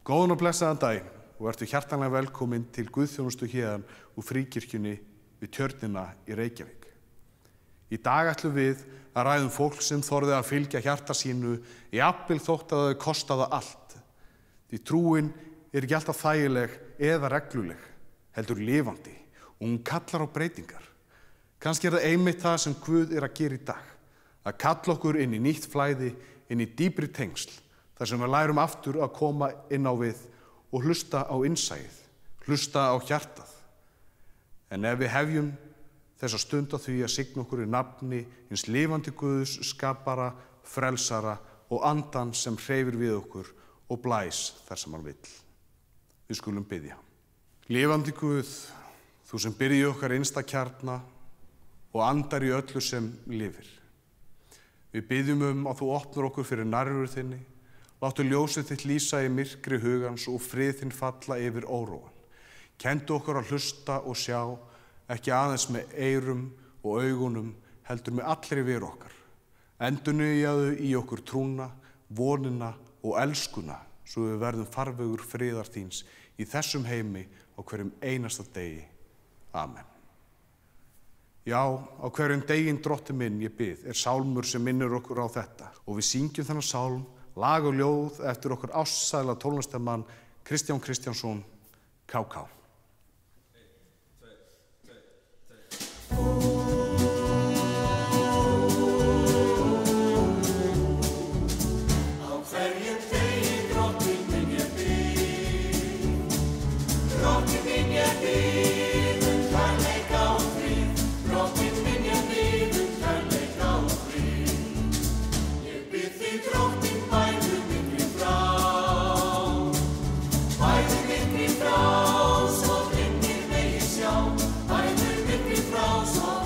Góðan og blessaðan daginn og ertu hjartanlega velkomin til guðþjónustu héðan úr Fríkirkjunni við Tjörnina í Reykjavík. Í dag ætlum við að ræða fólk sem þorði að fylgja hjarta sínu jafnvel þótt að þau kostaði allt. Því trúin ekki alltaf þægileg eða regluleg, heldur lifandi og hún kallar á breytingar. Kannski það einmitt það sem Guð að gera í dag, að kalla okkur inn í nýtt flæði, inn í dýpri tengsl, þar sem við lærum aftur að koma inn á við og hlusta á innsæið, hlusta á hjartað. En ef við hefjum þessa stund á því að signa okkur í nafni hins lifandi Guðs, skapara, frelsara og andan sem hreyfir við okkur og blæs þar sem hann vill. Við skulum biðja. Lifandi Guð, þú sem byrji okkar innsta kjarna og andar í öllu sem lifir. Við biðjum að þú opnur okkur fyrir nærveru þinni. Láttu ljósið þitt lýsa í myrkri hugans og frið þinn falla yfir óróan. Kenndu okkur að hlusta og sjá, ekki aðeins með eyrum og augunum, heldur með allri veru okkar. Endurnýjaðu í okkur trúna, vonina og elskuna, svo við verðum farvegur friðar þíns í þessum heimi á hverjum einasta degi. Amen. Já, á hverjum deginn Drottinn minn ég bið, sálmur sem minnir okkur á þetta og við syngjum þennan sálm, lag og ljóð eftir okkur ástsæla tónlistarmann Kristján Kristjánsson, KK. Frá, svo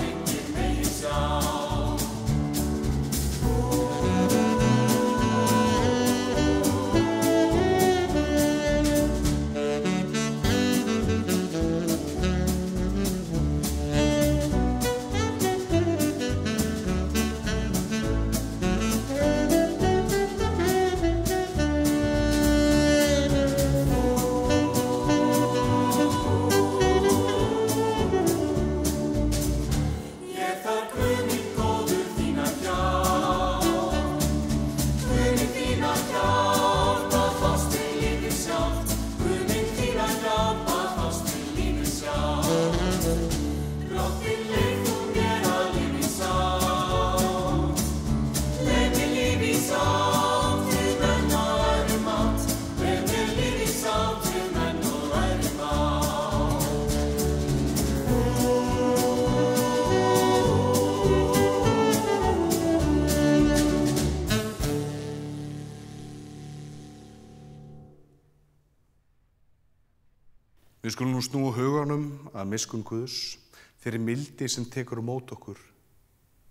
Við skulum nú snúa huganum að miskunn Guðs, þeirri mildi sem tekur á móti okkur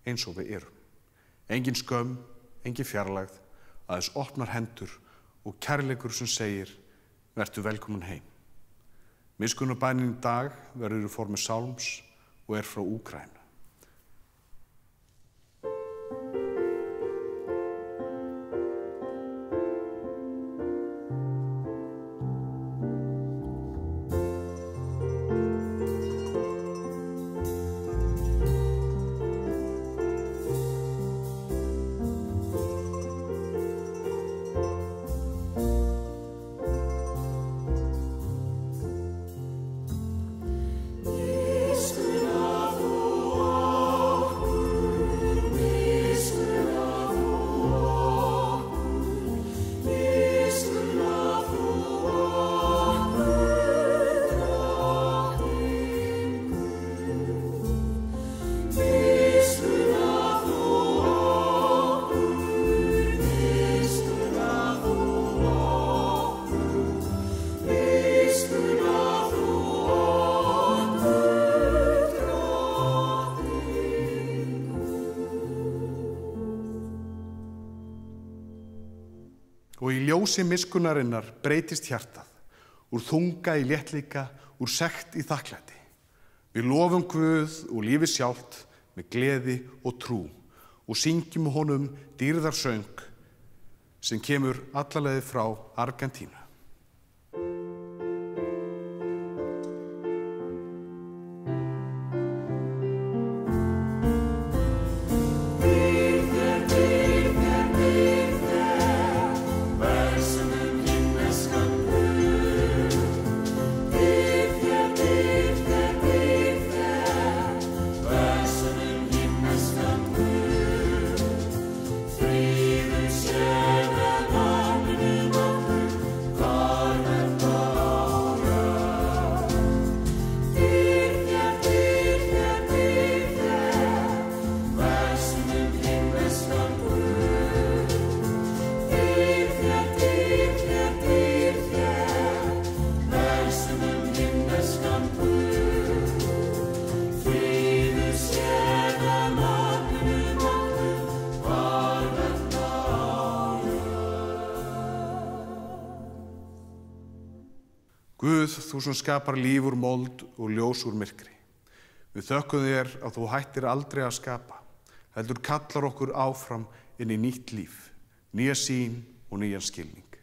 eins og við erum. Engin skömm, engin fjarlægð, aðeins opnar hendur og kærleikur sem segir, vertu velkomin heim. Miskunnarbænin í dag verður í formi sálms og er frá Úkraínu. Og í ljósi miskunnarinnar breytist hjartað, úr þunga í léttleika, úr sekt í þakklæti. Við lofum Guð og lífið sjálft með gleði og trú og syngjum honum dýrðarsöng sem kemur alla leið frá Argentínu. Guð, þú sem skapar líf úr mold og ljós úr myrkri. Við þökkum þér að þú hættir aldrei að skapa, heldur kallar okkur áfram inn í nýtt líf, nýja sýn og nýjan skilning.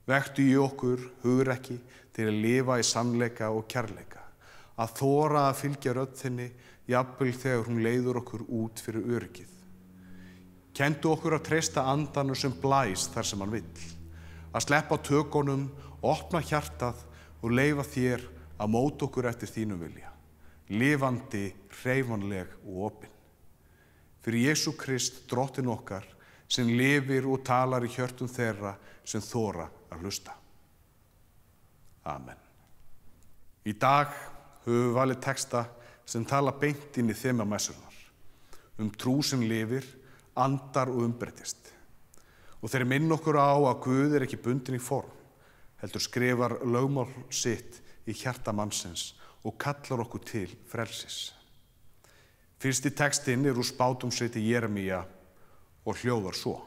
Vektu í okkur hugrekki til að lifa í sannleika og kærleika, að þora að fylgja rödd þinni, jafnvel þegar hún leiður okkur út fyrir öryggið. Kenndu okkur að treysta andanum sem blæs þar sem hann vill, að sleppa tökunum, opna hjartað og leyfa þér að móta okkur eftir þínum vilja, lifandi, hreyfanleg og opin. Fyrir Jesú Krist, drottinn okkar, sem lifir og talar í hjörtum þeirra sem þora að hlusta. Amen. Í dag höfum við valið texta sem tala beint inn í þema messurnar, trú sem lifir, andar og umbreytist. Og þeir minna okkur á að Guð ekki bundinn í form, heldur skrifar lögmál sitt í hjarta mannsins og kallar okkur til frelsis. Fyrsti textinn úr spádómsriti Jeremía og hljóðar svo.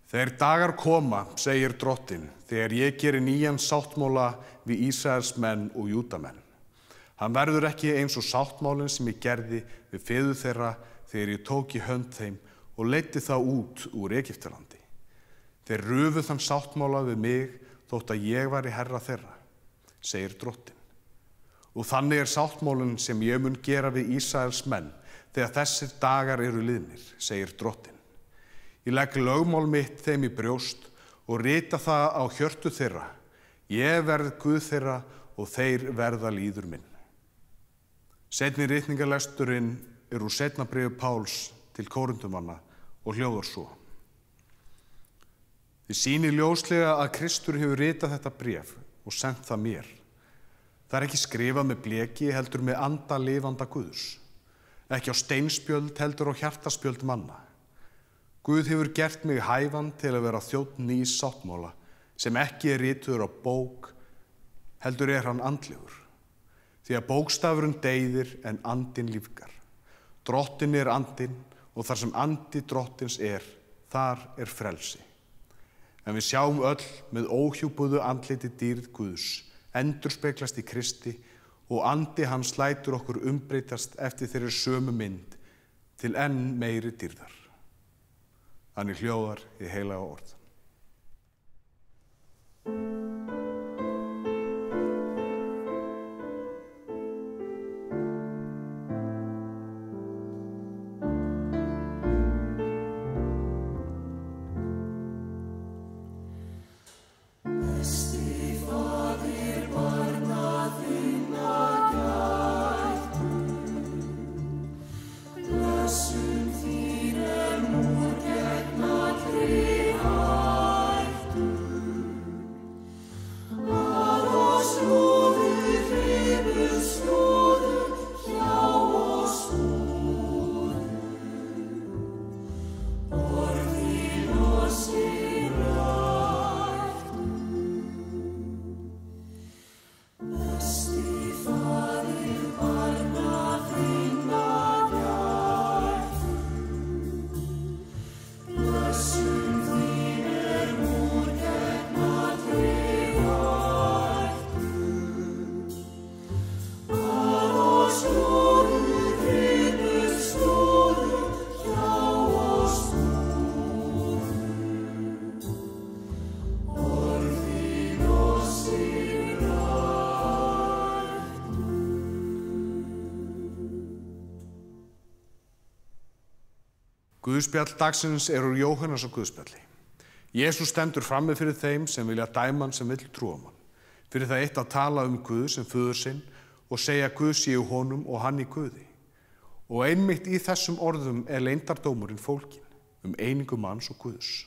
Þegar dagar koma, segir drottinn, þegar ég geri nýjan sáttmála við Ísraels menn og Júdamenn. Hann verður ekki eins og sáttmálinn sem ég gerði við feður þeirra þegar ég tók í hönd þeim og leiddi það út úr Egyptalandi. Þeir rufu þann sáttmála við mig þótt að ég væri herra þeirra, segir drottinn. Og þannig sáttmálinn sem ég mun gera við Ísraels menn þegar þessir dagar eru liðnir, segir drottinn. Ég legg lögmál mitt þeim í brjóst og rita það á hjörtu þeirra. Ég verð Guð þeirra og þeir verða líður minn. Seinni ritningarlesturinn úr seinna bréfi Páls til Kórinthumanna og hljóðar svo. Þið sýnið ljóslega að Kristur hefur ritað þetta bréf og sent það mér. Það ekki skrifað með bleki, heldur með anda lifanda Guðs. Ekki á steinspjöld, heldur á hjartaspjöld manna. Guð hefur gert mig hæfan til að vera þjónn nýs sáttmála, sem ekki rituður á bók, heldur hann andlegur. Því að bókstafurinn deyðir en andinn lífgar. Drottinn andinn og þar sem andi drottins þar frelsi. En við sjáum öll með óhjúpuðu andliti dýrð Guðs, endurspeglast í Kristi og andi hans lætur okkur umbreytast eftir þeirri sömu mynd til enn meiri dýrðar. Þannig hljóðar hið heilaga orð. Guðspjall dagsins úr Jóhannesar guðspjalli. Jesús stendur frammi fyrir þeim sem vilja dæma hann sem vill trúa hann. Fyrir það eitt að tala Guð sem föður sinn og segja Guð sé í honum og hann í Guði. Og einmitt í þessum orðum leyndardómurinn fólginn, einingu manns og Guðs,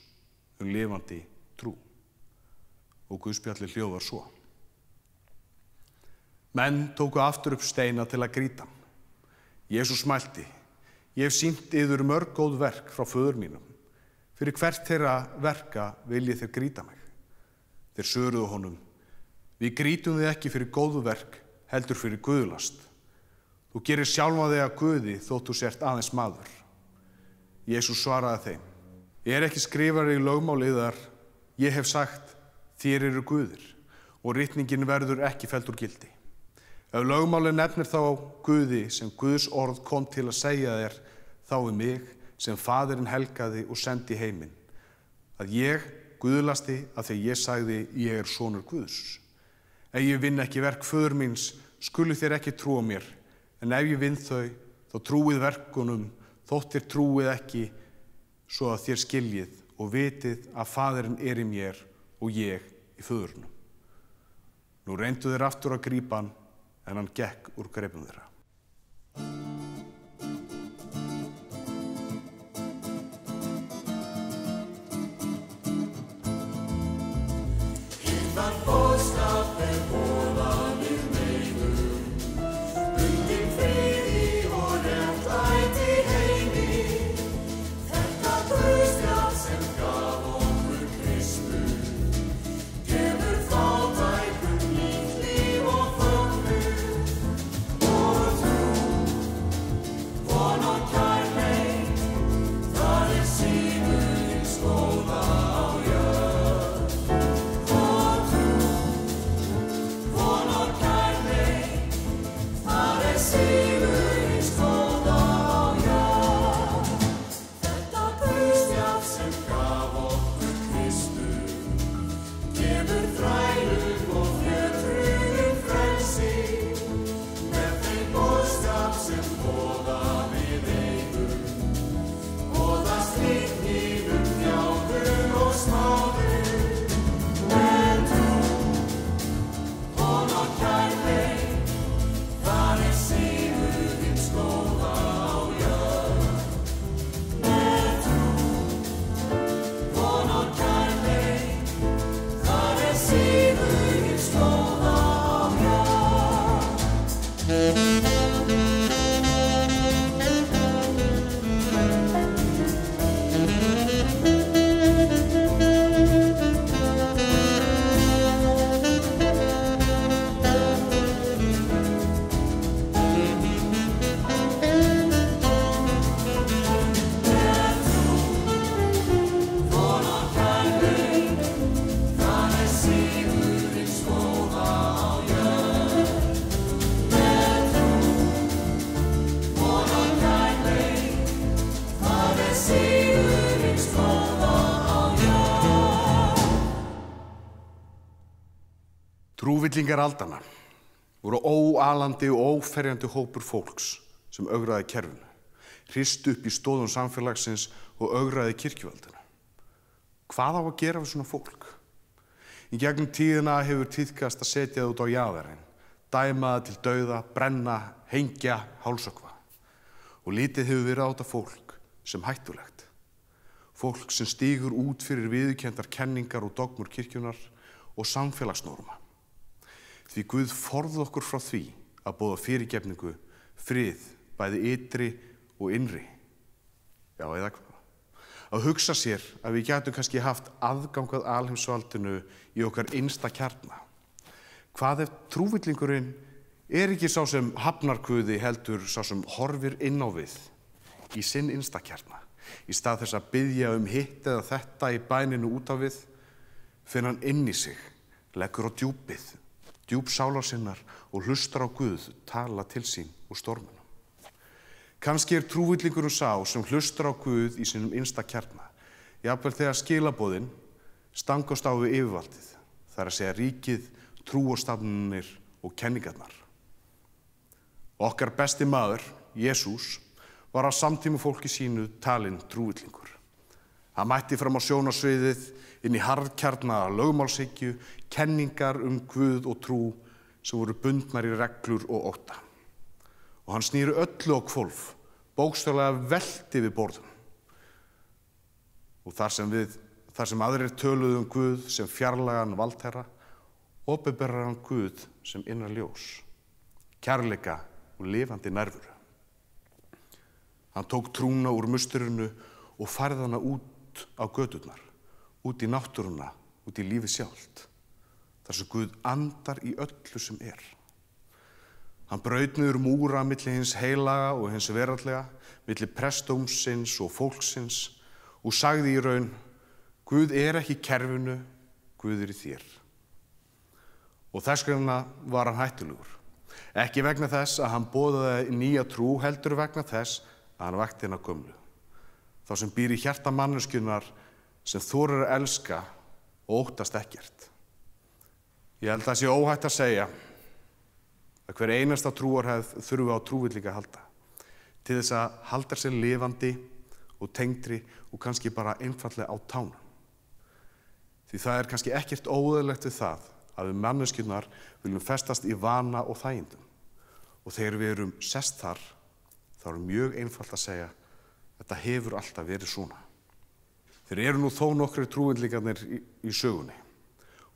lifandi trú. Og Guðspjalli hljóðar svo. Menn tóku aftur upp steina til að grýta hann. Jesús mælti: Ég hef sýnt yður mörg góð verk frá föður mínum. Fyrir hvert þeirra verka viljið þér grýta mig? Þeir svöruðu honum: Við grýtum þig ekki fyrir góðu verk, heldur fyrir guðlast. Þú gerir sjálfa þig að Guði þótt þú sért aðeins maður. Jesús svaraði þeim: Ekki skrifað í lögmáli yðar, ég hef sagt, þér eru guðir, og ritningin verður ekki felld úr gildi. Ef lögmáli nefnir þá Guði sem Guðs orð kom til að segja þér, þá mig sem Faðirinn helgaði og sendi í heiminn, að ég guðlasti að þegar ég sagði ég sonur Guðs. Ef ég vinn ekki verk föður míns, skulu þér ekki trúa mér, en ef ég vinn þau, þá trúið verkunum, þótt þér trúið ekki, svo að þér skiljið og vitið að Faðirinn í mér og ég í föðurnum. Nú reyndu þeir aftur að grípa hann, en hann gekk úr greipum þeirra. Trúvillingar aldanna voru óalandi og óferjandi hópur fólks sem ögraði kerfinu, hristu upp í stoðum samfélagsins og ögraði kirkjuvaldinu. Hvað á að gera við svona fólk? Í gegnum tíðina hefur tíðkast að setja það út á jaðarinn, dæma það til dauða, brenna, hengja, hálsökkva. Og lítið hefur verið á þetta fólk sem hættulegt. Fólk sem stígur út fyrir viðurkenndar kenningar og dogmur kirkjunar og samfélagsnorma. Því Guð forði okkur frá því að boða fyrirgefningu, frið, bæði ytri og innri. Já, eða hvað? Að hugsa sér að við gætum kannski haft aðgang að alheimsvaldinu í okkar innsta kjarna. Hvað ef trúvillingurinn er ekki sá sem hafnar Guði heldur sá sem horfir inn á við í sinn innsta kjarna? Í stað þess að biðja hitt eða þetta í bæninu út á við, finna hann inn í sig, leggur á djúpið, djúp sálar sinnar og hlustar á Guð tala til sín úr storminum. Kannski er trúvillingurinn sá sem hlustar á Guð í sínum innsta kjarna, jafnvel þegar skilaboðin stangast á við yfirvaldið, það er að segja ríkið, trúarstofnanir og kenningarnar. Okkar besti maður, Jesús, var á samtíma fólki sínu talinn trúvillingur. Hann mætti fram á sjónarsviðið inn í harðkjarna lögmálshyggju, kenningar Guð og trú sem voru bundnar í reglur og ótta. Og hann snýri öllu á hvolf, bókstaflega velti við borðum. Og þar sem aðrir töluðu Guð sem fjarlægan valdherra, opinberar hann Guð sem innra ljós, kærleika og lifandi nærveru. Hann tók trúna úr musturinu og færði hana út á göturnar, út í náttúruna, út í lífið sjálft, þar sem Guð andar í öllu sem er. Hann braut niður múra milli hins heilaga og hins veraldlega, milli prestdómsins og fólksins og sagði í raun, Guð er ekki í kerfinu, Guð er í þér. Og þess vegna var hann hættulegur. Ekki vegna þess að hann boðaði nýja trú, heldur vegna þess að hann vakti hina gömlu. Þá sem býr í hjarta manneskjunnar sem þorir að elska og óttast ekkert. Ég held að það sé óhætt að segja að hver einasta trúarhefð þurfi á trúvillinga að halda, til þess að halda sér lifandi og tengdri og kannski bara einfaldlega á tánum. Því það er kannski ekkert óeðlilegt við það að við manneskjurnar viljum festast í vana og þægindum. Og þegar við erum sest þar, þá er mjög einfalt að segja þetta hefur alltaf verið svona. Þeir eru nú þó nokkrir trúvillingarnir í sögunni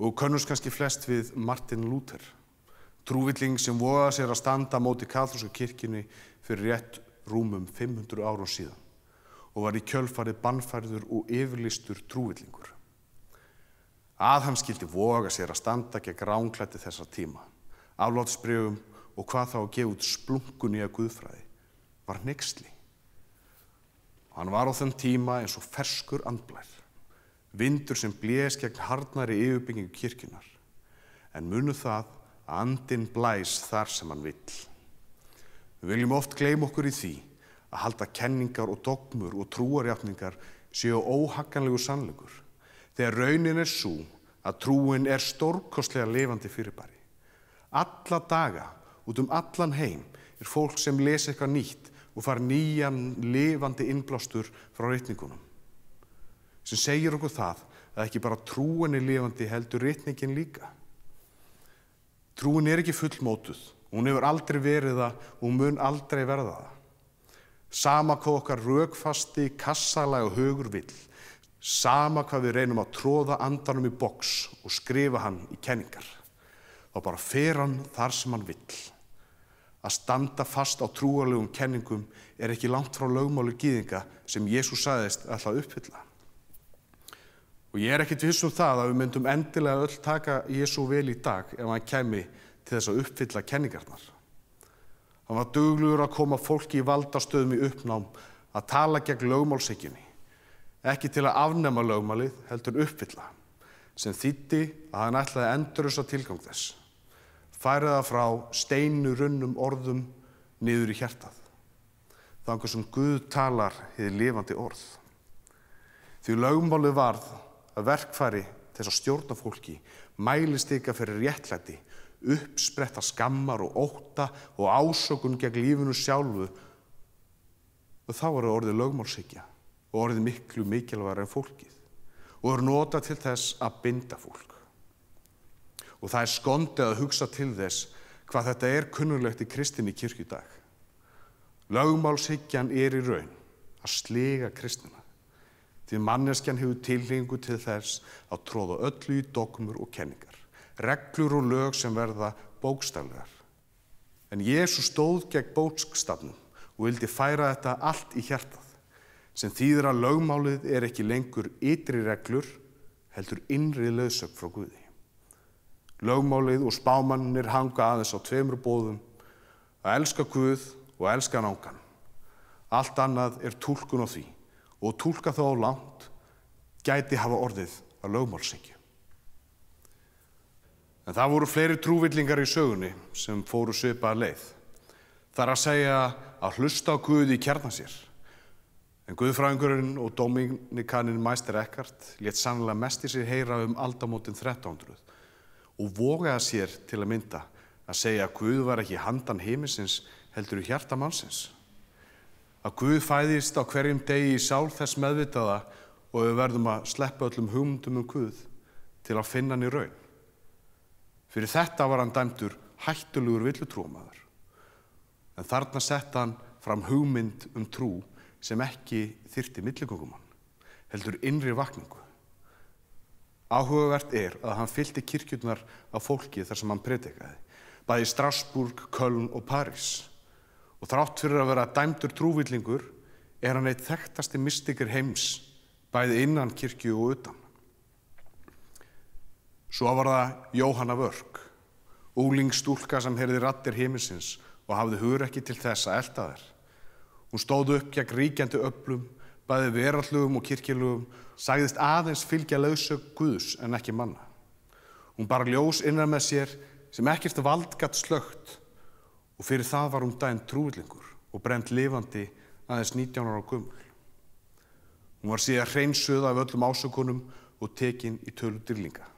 og könnumst kannski flest við Martin Luther, trúvilling sem vogaði sér að standa á móti kaþólsku kirkjunni fyrir rétt rúmum 500 árum síðan og var í kjölfarið bannfærður og yfirlýstur trúvillingur. Að hann skyldi voga sér að standa gegn ránklæddi þessa tíma, aflátsbréfum og hvað þá að gefa út splunkun í guðfræði, var hneyksli. Hann var á þeim tíma eins og ferskur andblær, vindur sem blés gegn harðnari yfirbyggingu kirkjunnar, en munu það að andinn blæs þar sem hann vill. Við viljum oft gleyma okkur í því að halda kenningar og dogmur og trúarjátningar séu óhagganlegur sannleikur, þegar raunin er sú að trúin er stórkostlega lifandi fyrirbæri. Alla daga, út allan heim, er fólk sem les eitthvað nýtt og fær nýjan lifandi innblástur frá ritningunum, sem segir okkur það að ekki bara trúin er lifandi heldur ritningin líka. Trúin er ekki fullmótuð, hún hefur aldrei verið það og hún mun aldrei verða það. Sama hvað okkar rökfasti, kassalega hugur vill, sama hvað við reynum að tróða andanum í box og skrifa hann í kenningar, þá bara fer hann þar sem hann vill. Að standa fast á trúarlegum kenningum er ekki langt frá lögmáli gyðinga sem Jesús sagðist ætla að uppfylla. Og ég er ekkert viss það að við myndum endilega öll taka Jesú vel í dag ef hann kæmi til þess að uppfylla kenningarnar. Hann var duglegur að koma fólki í valdastöðum í uppnám að tala gegn lögmálshyggjunni, ekki til að afnema lögmálið heldur uppfylla, sem þýddi að hann ætlaði að endurrisa tilgang þess, færa það frá steinurunnum orðum niður í hjartað, þangað sem Guð talar hið lifandi orð. Því lögmálið varð að verkfæri til að stjórna fólki, mælistika fyrir réttlæti, uppspretta skammar og ótta og ásökun gegn lífinu sjálfu, og þá er orðið lögmálshyggja og orðið miklu mikilvægara en fólkið og er notað til þess að binda fólk. Og það er skondið að hugsa til þess hvað þetta er kunnuglegt í kristinni kirkju í dag. Lögmálshyggjan er í raun að sliga kristina, því manneskjan hefur tilhneigingu til þess að tróða öllu í dogmur og kenningar, reglur og lög sem verða bókstaflegar. En Jesús stóð gegn bókstafnum og vildi færa þetta allt í hjartað, sem þýðir að lögmálið er ekki lengur ytri reglur, heldur innri leiðsögn frá Guði. Lögmálið og spámannir hanga aðeins á tveimur boðum, að elska Guð og elska náungann. Allt annað er túlkun á því, og túlka þá á langt gæti hafa orðið að lögmálshyggju. En það voru fleiri trúvillingar í sögunni sem fóru svipaða leið. Það er að segja að hlusta á Guð í kjarna sér. En guðfræðingurinn og dóminikaninn Meister Eckhart lét sannlega mest í sig heyra aldamótin 1300 og vogaði sér til að mynda að segja að Guð var ekki handan himinsins heldur í hjarta mannsins. Að Guð fæðist á hverjum degi í sál þess meðvitaða og við verðum að sleppa öllum hugmyndum Guð til að finna hann í raun. Fyrir þetta var hann dæmdur hættulegur villutrúamaður. En þarna sett hann fram hugmynd trú sem ekki þyrfti milligöngumann, heldur innri vakningu. Áhugavert er að hann fyllti kirkjurnar af fólki þar sem hann predikaði, bæði í Strasbourg, Köln og París. Og þrátt fyrir að vera dæmdur trúvillingur er hann einn þekktasti mystiker heims, bæði innan kirkju og utan. Svo var það Jóhanna Vörk, unglingsstúlka sem heyrði raddir himinsins og hafði hugrekki til þess að elta þær. Hún stóð upp gegn ríkjandi öflum, bæði veraldlegum og kirkjulegum, sagðist aðeins fylgja leiðsögn Guðs en ekki manna. Hún bar ljós innan með sér sem ekkert vald gat slökkt og fyrir það var hún dæmd trúvillingur og brennd lifandi aðeins 19 ára gömul. Hún var síðan hreinsuð af öllum ásökunum og tekin í tölu dýrlinga.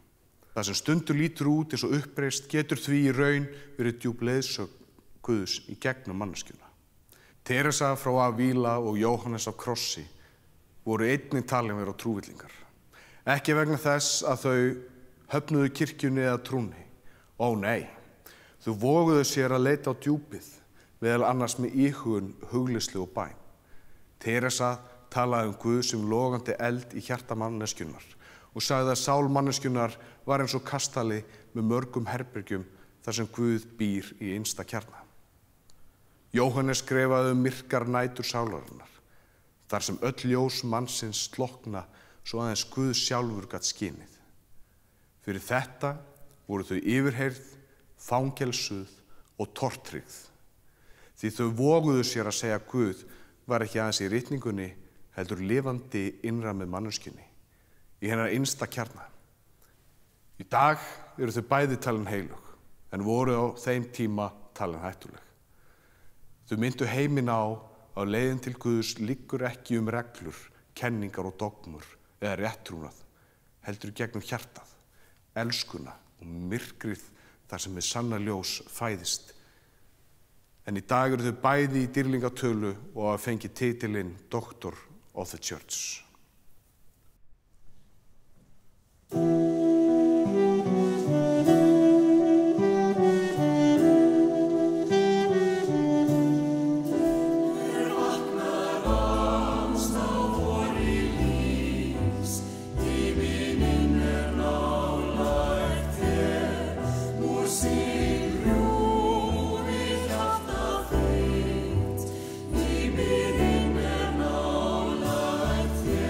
Það sem stundur lítur út eins og uppreist getur því í raun verið djúp leiðsögn Guðs í gegnum manneskjuna. Teresa frá Avila og Jóhannes af Krossi voru einnig talin vera trúvillingar. Ekki vegna þess að þau höfnuðu kirkjunni eða trúnni. Ó nei, þau voguðu sér að leita á djúpið, meðal annars með íhugun, hugleiðslu og bæn. Teresa talaði Guð sem logandi eld í hjarta manneskjunnar og sagði að sál manneskjunnar var eins og kastali með mörgum herbergjum þar sem Guð býr í innsta kjarna. Jóhannes skrifaði myrkar nætur sálarinnar, þar sem öll ljós mannsins slokkna svo aðeins Guð sjálfur gat skinið. Fyrir þetta voru þau yfirheyrð, fangelsuð og tortryggð. Því þau voguðu sér að segja að Guð var ekki aðeins í ritningunni, heldur lifandi innra með manneskjunni, í hennar innsta kjarna. Í dag eru þau bæði talin heilög, en voru á þeim tíma talin hættuleg. Þau myndu heiminn á að leiðin til Guðs liggur ekki reglur, kenningar og dogmur eða réttrúnað, heldur gegnum hjartað, elskuna og myrkrið þar sem hið sanna ljós fæðist. En í dag eru þau bæði í dýrlingatölu og að fengi titilinn Doctor of the Church. Í minn er nálægt þér.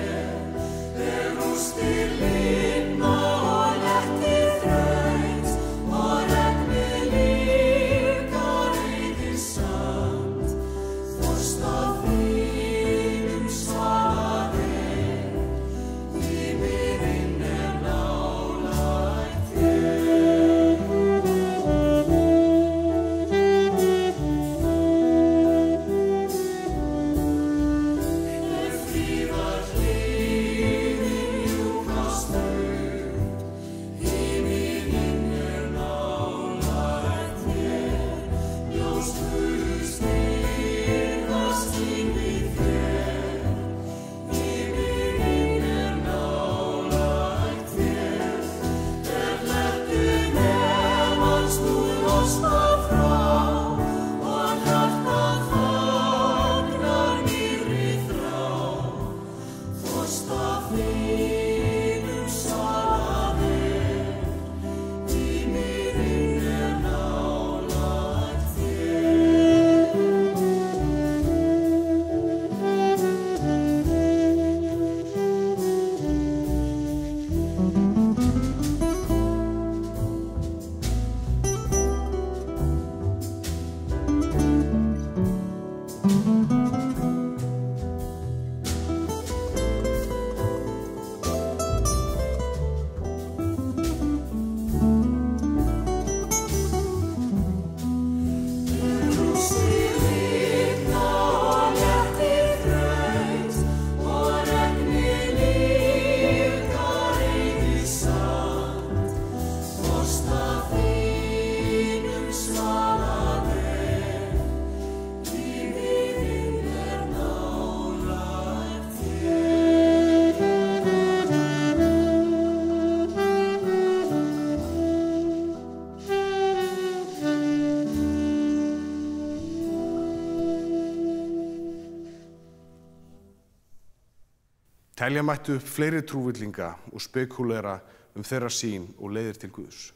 Telja mætti upp fleiri trúvillinga og spekúlera þeirra sýn og leiðir til Guðs.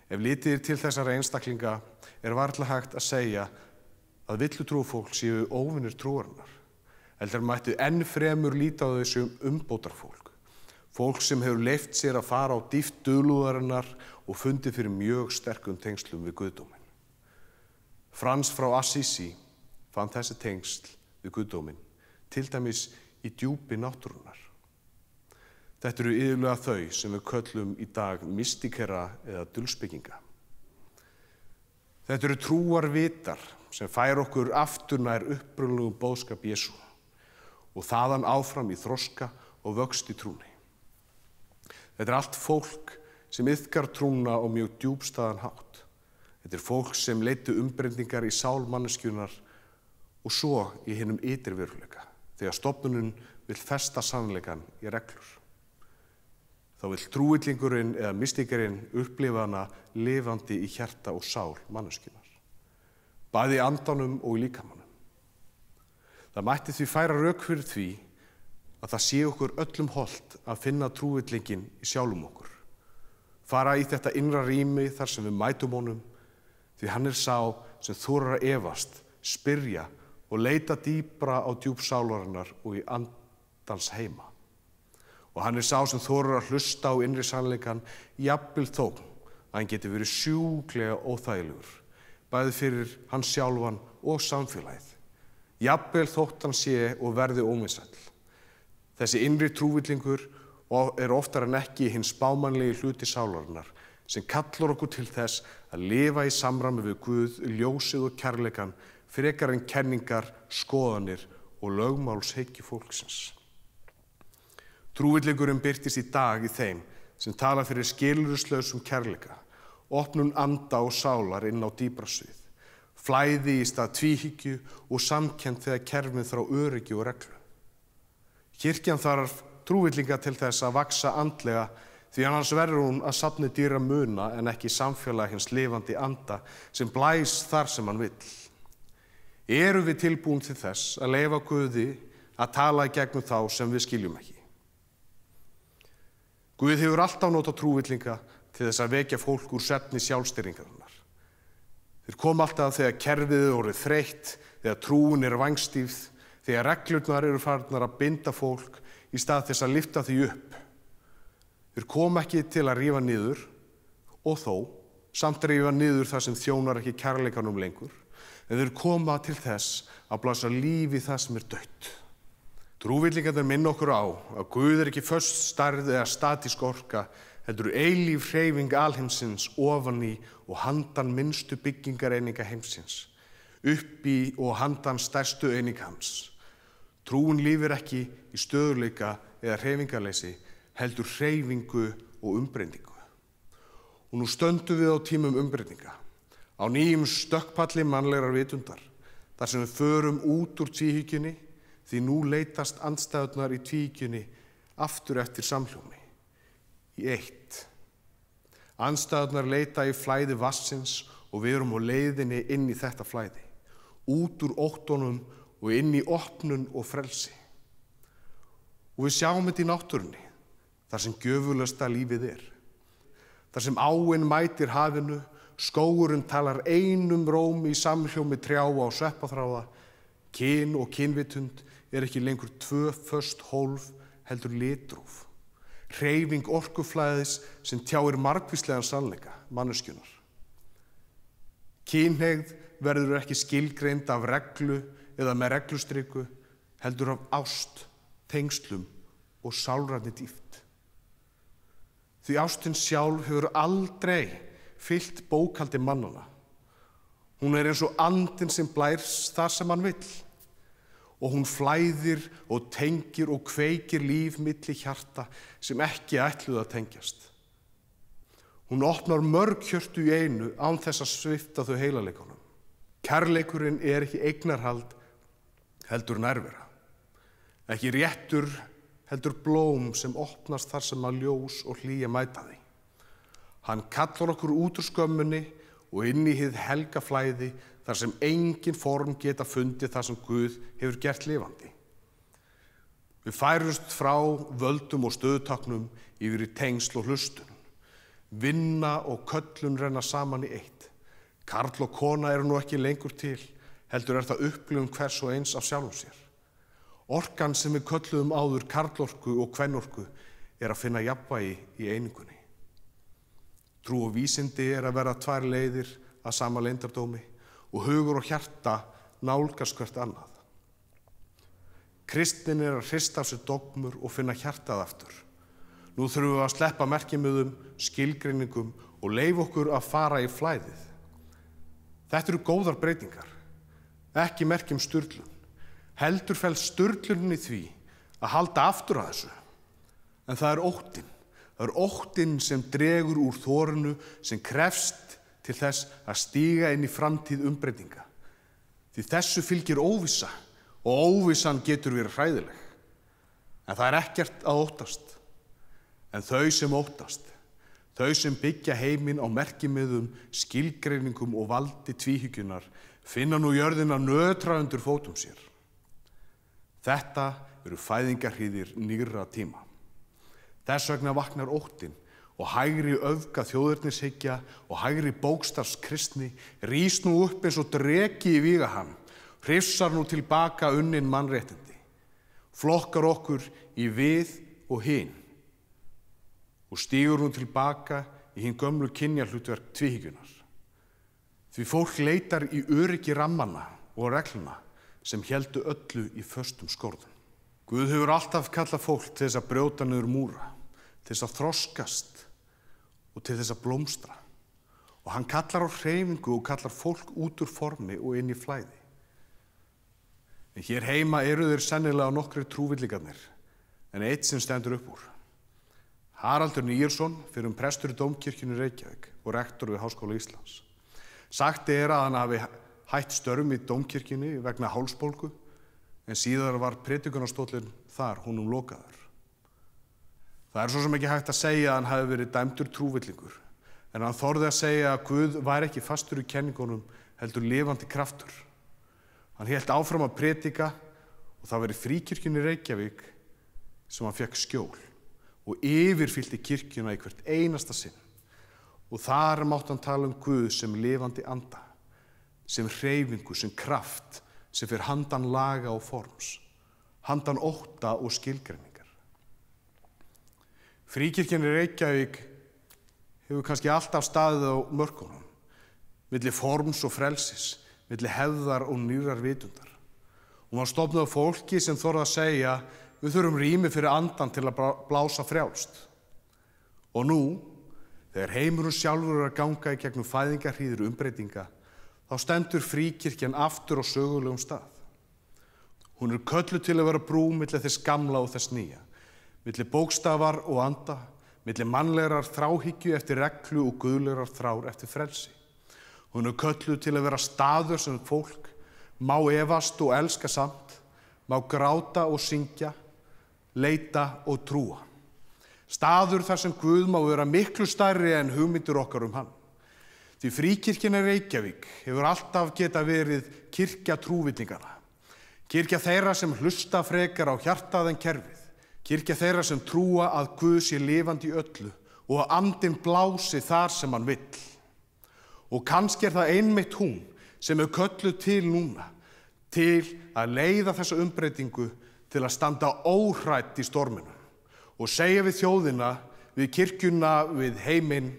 Ef litið er til þessara einstaklinga varla hægt að segja að villutrúfólk séu óvinir trúarinnar. Heldur mætti enn fremur líta á þau sem umbótarfólk. Fólk sem hefur leyft sér að fara á dýpt dulúðarinnar og fundið fyrir mjög sterkum tengslum við guðdóminn. Frans frá Assisi fann þessi tengsl við guðdóminn, til dæmis í djúpi náttúrunnar. Þetta eru iðulega þau sem við köllum í dag mystikera eða dulspekinga. Þetta eru trúarvitar sem færa okkur aftur nær upprunalegum boðskap Jesú og þaðan áfram í þroska og vöxt í trúnni. Þetta er allt fólk sem iðkar trúna á mjög djúpstæðan hátt. Þetta er fólk sem leiddu umbreytingar í sál manneskjunnar og svo í hinum ytri veruleika, þegar stofnunin vill festa sannleikann í reglur. Þá vill trúillingurinn eða mystikerinn upplifa hana lifandi í hjarta og sál manneskjunnar, bæði í andanum og í líkamanum. Það mætti því færa rök fyrir því að það sé okkur öllum hollt að finna trúillinginn í sjálfum okkur. Fara í þetta innra rými þar sem við mætum honum, því hann er sá sem þorir að efast, spyrja og leita dýpra á djúp sálarinnar og í andans heima. Og hann er sá sem þorir að hlusta á innri sannleikann, jafnvel þó að hann geti verið sjúklega óþægilegur, bæði fyrir hann sjálfan og samfélagið. Jafnvel þótt hann sé og verði óvinsæll. Þessi innri trúvillingur er oftar en ekki hinn spámannlegi hluti sálarinnar sem kallar okkur til þess að lifa í samræmi við Guð, ljósið og kærleikann frekar en kenningar, skoðanir og lögmálshyggju fólksins. Trúvillingurinn birtist í dag í þeim sem tala fyrir skilyrðislausum kærleika, opnun anda og sálar inn á dýpra svið, flæði í stað tvíhyggju og samkennd þegar kerfið þrá öryggi og reglu. Kirkjan þarf trúvillinga til þess að vaxa andlega, því annars verður hún að safni dýra muna en ekki samfélag hins lifandi anda sem blæs þar sem hann vill. Erum við tilbúin til þess að leyfa Guði að tala í gegnum þá sem við skiljum ekki? Guð hefur alltaf notað trúvillinga til þess að vekja fólk úr svefni sjálfstýringarinnar. Þeir koma alltaf þegar kerfið er orðið þreytt, þegar trúin er vængstýfð, þegar reglurnar eru farnar að binda fólk í stað þess að lyfta því upp. Þeir koma ekki til að rífa niður og þó samt rífa niður það sem þjónar ekki kærleikanum lengur, en þeir koma til þess að blása líf í það sem er dautt. Trúvillingarnir minna okkur á að Guð er ekki föst stærð eða statísk orka, heldur eilíf hreyfing alheimsins ofan í og handan minnstu byggingareininga heimsins, upp í og handan stærstu eining hans. Trúin lifir ekki í stöðugleika eða hreyfingarleysi, heldur hreyfingu og umbreytingu. Og nú stöndum við á tímum umbreytinga, á nýjum stökkpalli mannlegrar vitundar, þar sem við förum út úr tvíhyggjunni, því nú leitast andstæðurnar í tvíhyggjunni aftur eftir samhljómi, í eitt. Andstæðurnar leita í flæði vatnsins og við erum á leiðinni inn í þetta flæði, út úr óttunum og inn í opnun og frelsi. Og við sjáum þetta í náttúrunni, þar sem gjöfulasta lífið er. Þar sem áin mætir hafinu, skógurinn talar einum rómi í samhljómi trjáa og sveppaþráða, kyn og kynvitund er ekki lengur tvö föst hólf, heldur litróf. Hreyfing orkuflæðis sem tjáir margvíslegan sannleika manneskjunnar. Kynhneigð verður ekki skilgreind af reglu eða með reglustriku, heldur af ást, tengslum og sálrænni dýpt. Því ástin sjálf hefur aldrei fylgt bókhaldi mannanna. Hún er eins og andinn sem blær þar sem hann vill. Og hún flæðir og tengir og kveikir líf milli hjarta sem ekki ætluðu að tengjast. Hún opnar mörg hjörtu í einu án þess að svipta þau heilaleikunum. Kærleikurinn er ekki eignarhald, heldur nærvera. Ekki réttur, heldur blóm sem opnast þar sem að ljós og hlýja mæta því. Hann kallar okkur út úr skömmunni og inn í hið helga flæði þar sem engin form geta fundið það sem Guð hefur gert lifandi. Við færumst frá völdum og stöðutaknum yfir í tengsl og hlustun. Vinna og köllun renna saman í eitt. Karl og kona eru nú ekki lengur til, heldur það upplifun hvers og eins af sjálfum sér. Orkan sem við kölluðum áður karlorku og kvennorku að finna jafnvægi í einingunni. Trú og vísindi að verða tvær leiðir að sama leyndardómi og hugur og hjarta nálgast hvert annað. Kristnin að hrista af sér dogmur og finna hjartað aftur. Nú þurfum við að sleppa merkimiðum, skilgreiningum og leyfa okkur að fara í flæðið. Þetta eru góðar breytingar, ekki merki sturlun. Heldur felst sturlunin í því að halda aftur að þessu. En það óttinn. Það óttinn sem dregur úr þorinu sem krefst til þess að stíga inn í framtíð umbreytinga. Því þessu fylgir óvissa og óvissan getur verið hræðileg. En það ekkert að óttast. En þau sem óttast, þau sem byggja heiminn á merkimiðum, skilgreiningum og valdi tvíhyggjunnar, finna nú jörðina nötra undir fótum sér. Þetta eru fæðingarhríðir nýrra tíma. Þess vegna vaknar óttinn og hægri öfga þjóðernishyggja og hægri bókstafskristni rís nú upp eins og dreki í vígahamn, hrifsar nú tilbaka unnin mannréttindi, flokkar okkur í við og hin og stígur nú tilbaka í hinn gömlu kynjahlutverk tvíhyggjunnar. Því fólk leitar í öryggi rammanna og regluna sem héldu öllu í föstum skorðum. Guð hefur alltaf kallað fólk til þess að brjóta niður múra, til þess að þroskast og til þess að blómstra. Og hann kallar á hreyfingu og kallar fólk út úr formi og inn í flæði. En hér heima eru þeir sennilega nokkrir trúvillingarnir, en eitt sem stendur upp úr. Haraldur Níelsson, fyrrum prestur í Dómkirkjunni í Reykjavík og rektor við Háskóla Íslands. Sagt að hann hafi hætt störfum í Dómkirkjunni vegna hálsbólgu, en síðar var predikunarstólinn þar honum lokaður. Það svo sem ekki hægt að segja að hann hafi verið dæmdur trúvillingur, en hann þorði að segja að Guð væri ekki fastur í kenningunum, heldur lifandi kraftur. Hann hélt áfram að predika og það var í Fríkirkjunni í Reykjavík sem hann fékk skjól og yfirfyllti kirkjuna í hvert einasta sinn. Og þar mátti hann tala Guð sem lifandi anda, sem hreyfingu, sem kraft, sem fyrir handan laga og forms, handan ótta og skilgreiningar. Fríkirkjan í Reykjavík hefur kannski alltaf staðið á mörkunum, milli forms og frelsis, milli hefðar og nýrrar vitundar. Hún var stofnuð af fólki sem þorði að segja: við þurfum rými fyrir andan til að blása frjálst. Og nú, þegar heimurinn sjálfur að ganga í gegnum fæðingarhríðir umbreytinga, þá stendur Fríkirkjan aftur á sögulegum stað. Hún kölluð til að vera brú milli þess gamla og þess nýja, milli bókstafar og anda, milli mannlegrar þráhyggju eftir reglu og guðlegrar þrár eftir frelsi. Hún kölluð til að vera staður sem fólk má efast og elska samt, má gráta og syngja, leita og trúa. Staður þar sem Guð má vera miklu stærri en hugmyndir okkar hann. Því Fríkirkjan í Reykjavík hefur alltaf getað verið kirkja trúvillingana. Kirkja þeirra sem hlusta frekar á hjartað en kerfið. Kirkja þeirra sem trúa að Guð sé lifandi í öllu og að andinn blási þar sem hann vill. Og kannski það einmitt hún sem kölluð til núna, til að leiða þessa umbreytingu, til að standa óhrædd í storminum og segja við þjóðina, við kirkjuna, við heiminn: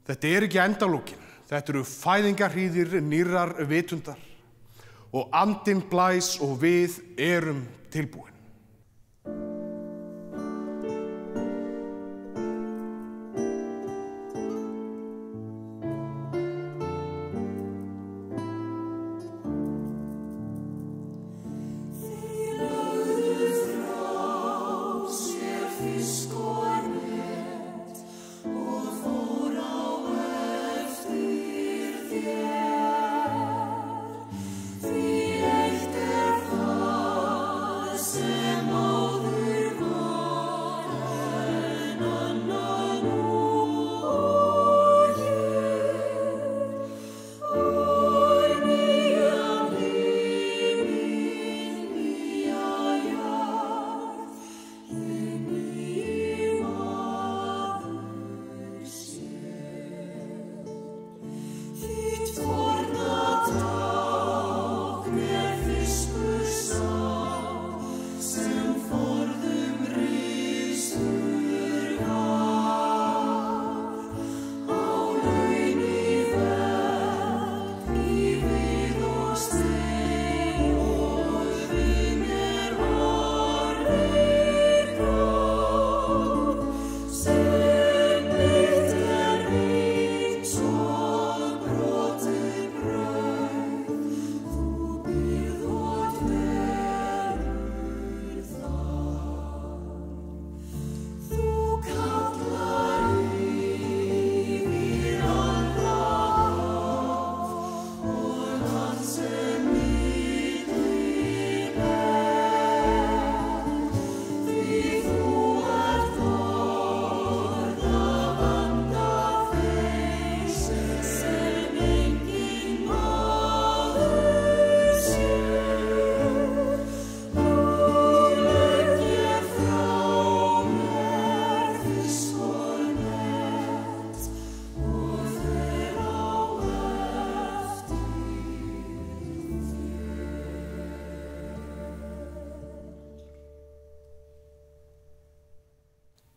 þetta ekki endalókin, þetta eru fæðingarhríðir nýrrar vitundar og andinn blæs og við erum tilbúin. Sem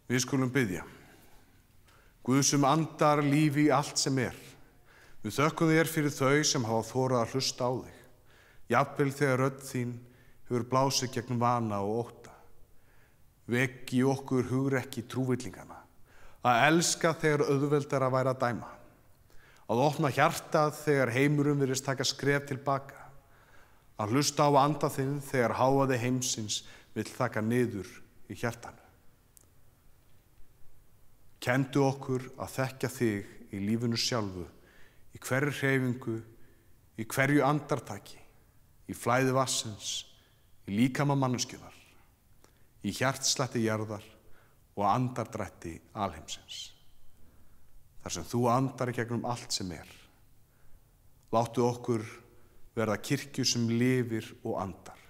Við skulum biðja. Guð sem andar lífi í allt sem er. Við þökkum þér fyrir þau sem hafa þorað að hlusta á þig. Jafnvel þegar rödd þín hefur blásið gegn vana og ótta. Vekk í okkur hugrekki trúvillingana. Að elska þegar auðveldar að væra að dæma. Að opna hjartað þegar heimurinn virðist taka skref tilbaka. Að hlusta á anda þinn þegar hávaði heimsins vill taka niður í hjartanu. Kenndu okkur að þekkja þig í lífinu sjálfu, í hverri hreyfingu, í hverju andartaki, í flæði vatnsins, í líkama manneskjunnar, í hjartslætti jarðar og andardrætti alheimsins. Þar sem þú andar í gegnum allt sem er. Láttu okkur verða kirkju sem lifir og andar,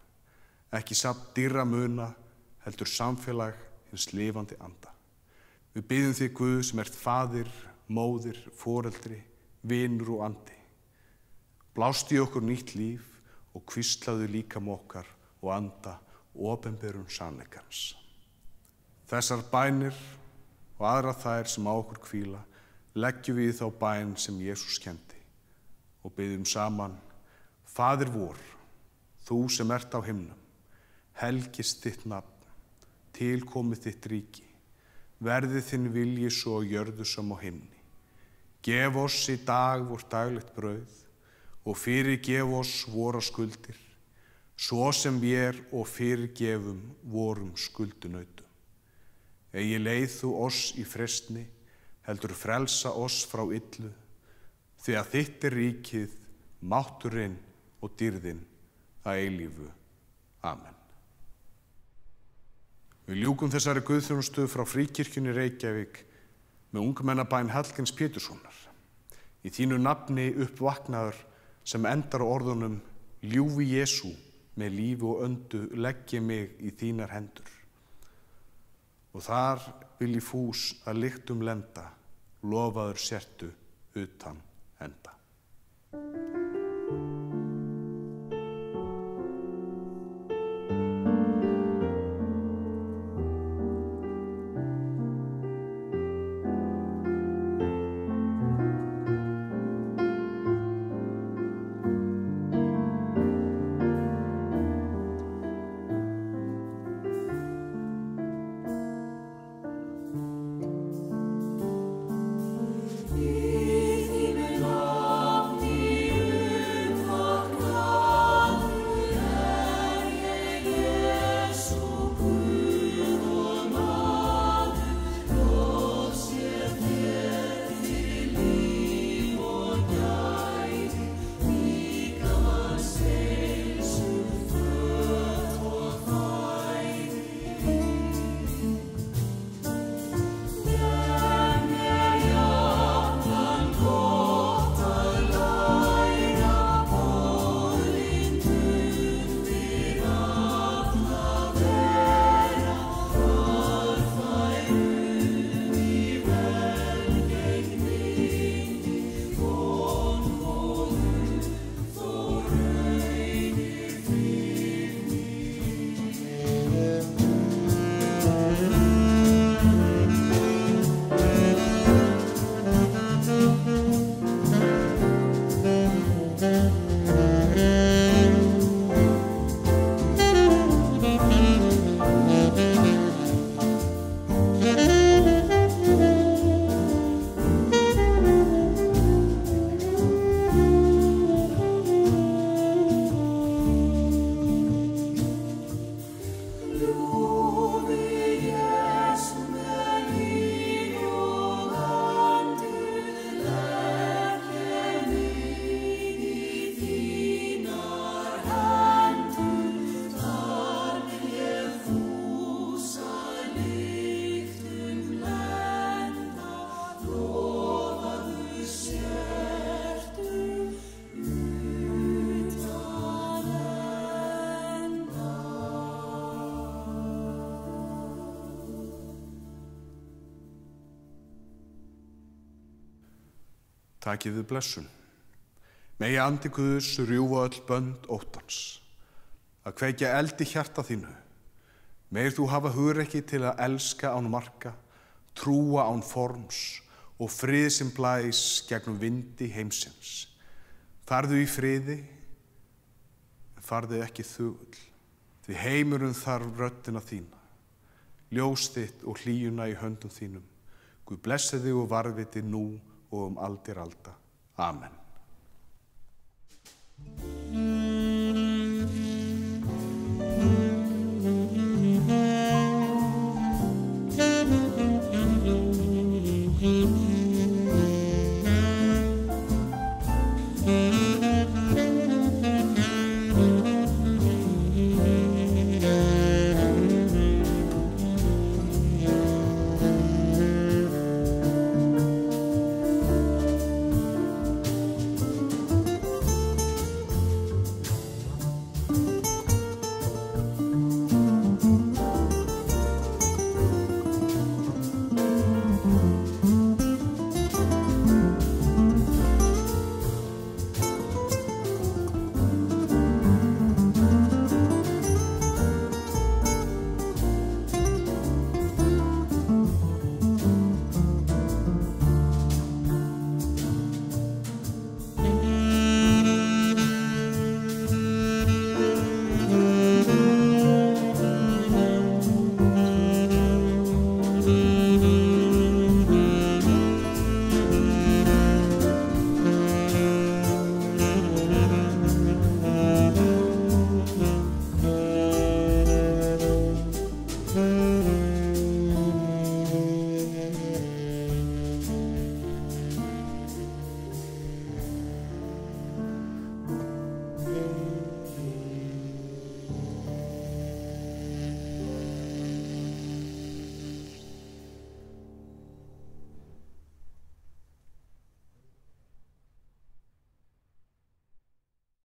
ekki safn dýrra muna, heldur samfélag hins lifandi anda. Við biðjum þig Guð sem ert faðir, móðir, foreldri, vinur og andi. Blástu í okkur nýtt líf og hvíslaðu líkama okkar og anda opinberun sannleikans. Þessar bænir og aðrar þær sem á okkur hvíla leggjum við í þá bæn sem Jesús kenndi og biðjum saman: Faðir vor, þú sem ert á himnum, helgist þitt nafn, tilkomi þitt ríki. Verði þinn vilji svo á jörðu sem á himni. Gef oss í dag vort daglegt brauð og fyrirgef oss vora skuldir, svo sem vér og fyrirgefum vorum skuldunautum. Eigi leið þú oss í freistni, heldur frelsa oss frá illu, því að þitt er ríkið, mátturinn og dýrðin að eilífu. Amen. Við ljúkum þessari guðþjónustu frá Fríkirkjunni Reykjavík með ungmennabæn Hallgríms Péturssonar. Í þínu nafni uppvaknaður sem endar á orðunum: Ljúfi Jesú, með lífi og öndu legg ég mig í þínar hendur. Og þar vil ég fús að lyktum lenda, lofaður sértu utan enda. Takið við blessun. Megi andi Guðs rjúfa öll bönd óttans, að kveikja eld í hjarta þínu. Megir þú hafa hugrekki til að elska án marka trúa án forms og frið sem blæs gegnum vindi heimsins. Farðu í friði, en farðu ekki þögull, því heimurinn þarf röddina þína, ljós þitt og hlýjuna í höndum þínum. Guð blessi þig og varðveiti nú og aldir alda. Amen.